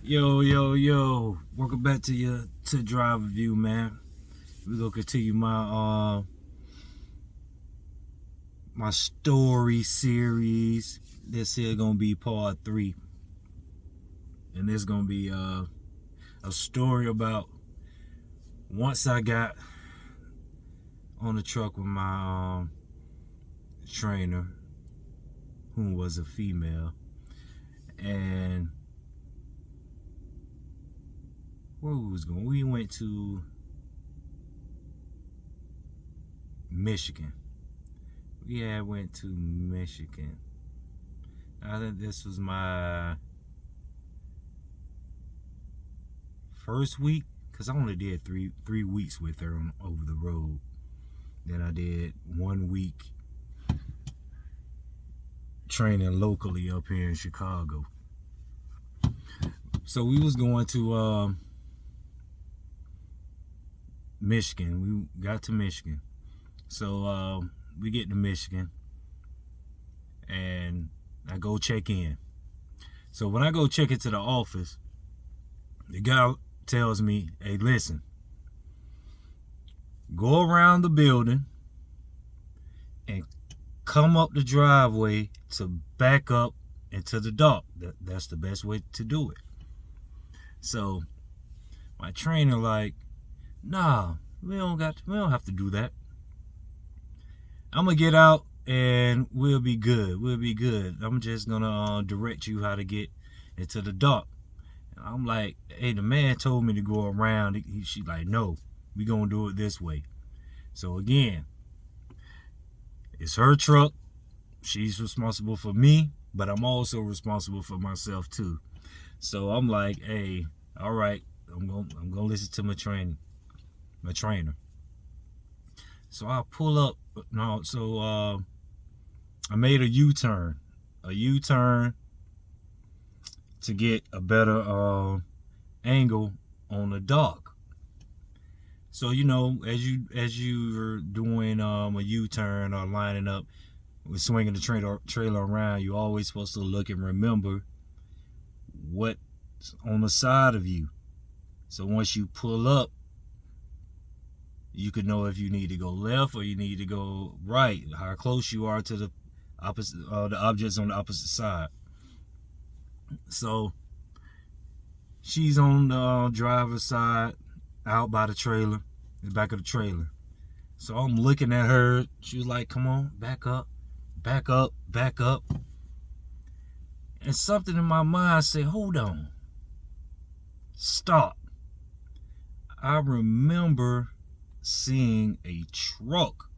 Yo. Welcome back to Drive Review, man. We're gonna continue my story series. This here gonna be part 3. And this gonna be a story about once I got on the truck with my trainer, who was a female, and where we was going. We went to Michigan. Went to Michigan. I think this was my first week, because I only did three weeks with her over the road. Then I did 1 week training locally up here in Chicago. So we was going to Michigan. We got to Michigan. So we get to Michigan and I go check in. So when I go check into the office, the guy tells me, hey, listen, go around the building and come up the driveway to back up into the dock. That's the best way to do it. So my trainer like, nah, we don't have to do that. I'm gonna get out and we'll be good. I'm just gonna direct you how to get into the dock. And I'm like, hey, the man told me to go around. She like, no, we gonna do it this way. So again, it's her truck. She's responsible for me, but I'm also responsible for myself too. So I'm like, hey, all right, I'm gonna listen to my trainer. So I pull up. I made a U-turn to get a better angle on the dock. So as you're doing a U-turn or lining up, with swinging the trailer around, you're always supposed to look and remember what's on the side of you. So once you pull up, you can know if you need to go left or you need to go right, how close you are to the opposite, the objects on the opposite side. So she's on the driver's side, out by the trailer, the back of the trailer. So I'm looking at her. She was like, come on, back up. And something in my mind said, hold on, stop. I remember seeing a truck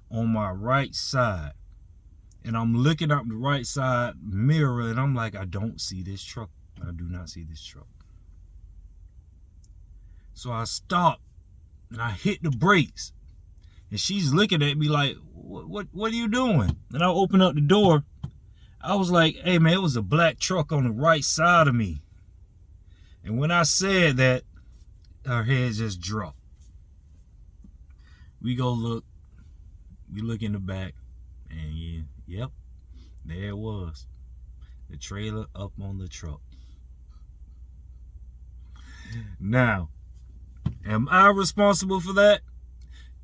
on my right side, and I'm looking up the right side mirror, and I'm like, I don't see this truck. I do not see this truck. So I stopped and I hit the brakes, and she's looking at me like, what are you doing? And I open up the door. I was like, hey man, it was a black truck on the right side of me. And when I said that, her head just dropped. We look in the back, and yep, there it was. The trailer up on the truck. Now, am I responsible for that?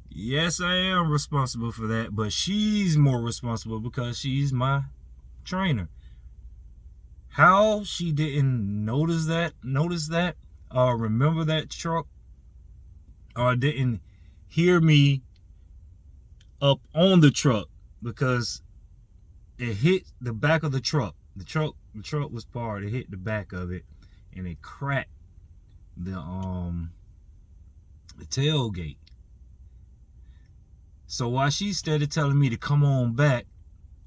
Yes, I am responsible for that, but she's more responsible because she's my trainer. How she didn't notice that, or remember that truck, or didn't hear me up on the truck, because it hit the back of the truck. The truck was parked. It hit the back of it, and it cracked the tailgate. So while she started telling me to come on back,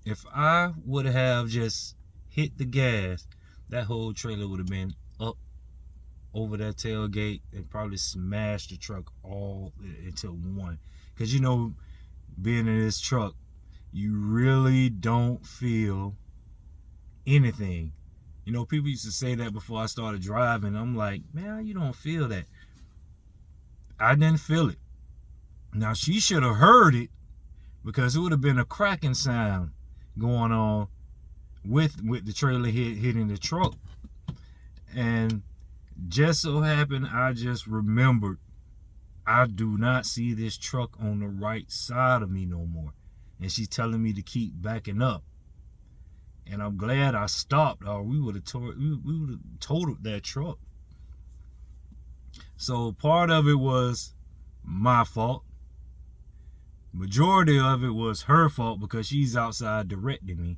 if I would have just hit the gas, that whole trailer would have been up over that tailgate and probably smashed the truck all into one. Because being in this truck, you really don't feel anything. People used to say that before I started driving. I'm like, man, you don't feel that. I didn't feel it. Now, she should have heard it, because it would have been a cracking sound going on with the trailer hitting the truck. And just so happened, I just remembered I do not see this truck on the right side of me no more. And she's telling me to keep backing up. And I'm glad I stopped, or we would have totaled that truck. So part of it was my fault. Majority of it was her fault because she's outside directing me.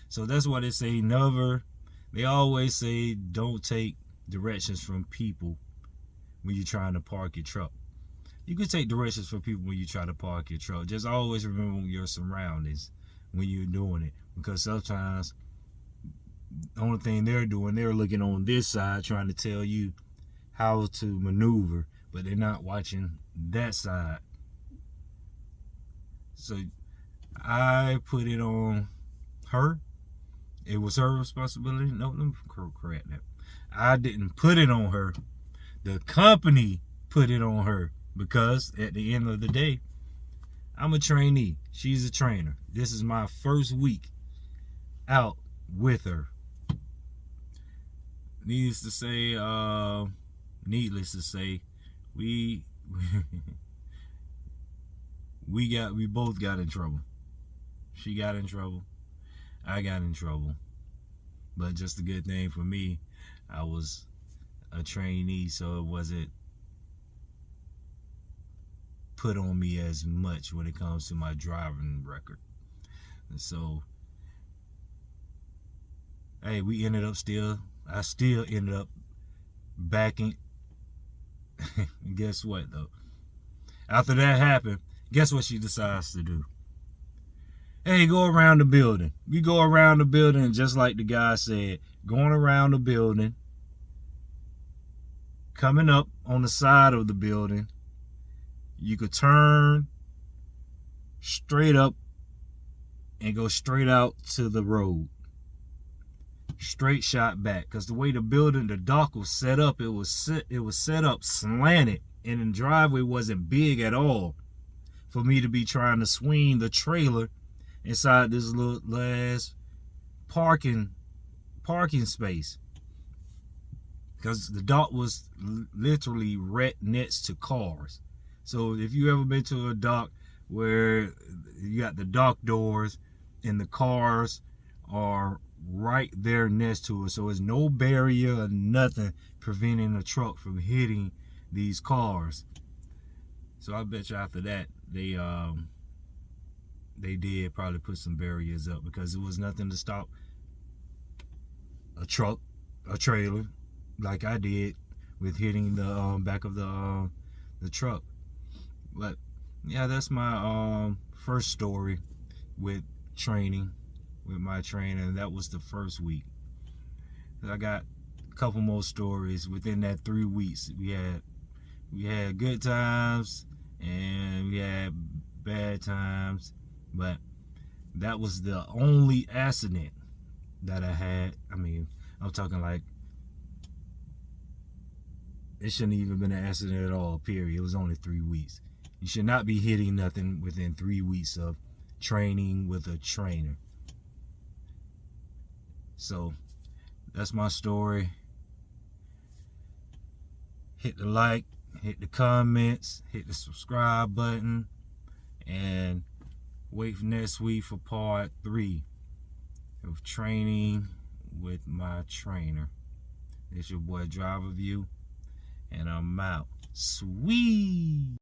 So that's why they say never. They always say don't take directions from people when you're trying to park your truck. You can take directions from people when you try to park your truck. Just always remember your surroundings when you're doing it, because sometimes the only thing they're doing, they're looking on this side trying to tell you how to maneuver, but they're not watching that side. So I put it on her. It was her responsibility. No, let me correct that. I didn't put it on her. The company put it on her, because at the end of the day, I'm a trainee. She's a trainer. This is my first week out with her. Needless to say, we both got in trouble. She got in trouble. I got in trouble. But just a good thing for me, I was a trainee, so it wasn't put on me as much when it comes to my driving record. And so, hey, I still ended up backing. Guess what, though? After that happened, guess what she decides to do? Hey, go around the building. We go around the building, just like the guy said, going around the building, coming up on the side of the building, you could turn straight up and go straight out to the road. Straight shot back, because the way the dock was set up, it was set up slanted, and the driveway wasn't big at all for me to be trying to swing the trailer inside this little last parking space, because the dock was literally right next to cars. So if you ever been to a dock where you got the dock doors and the cars are right there next to it, so there's no barrier or nothing preventing a truck from hitting these cars. So I bet you after that they did probably put some barriers up, because there was nothing to stop a truck, a trailer, like I did with hitting the back of the truck. But yeah, that's my first story with training, with my trainer, and that was the first week. I got a couple more stories within that 3 weeks. We had good times and we had bad times, but that was the only accident that I had. I mean, I'm talking like it shouldn't even been an accident at all, period. It was only 3 weeks. You should not be hitting nothing within 3 weeks of training with a trainer. So that's my story. Hit the like, hit the comments, hit the subscribe button, and wait for next week for part 3 of training with my trainer. It's your boy Driver View, and I'm out. Sweet.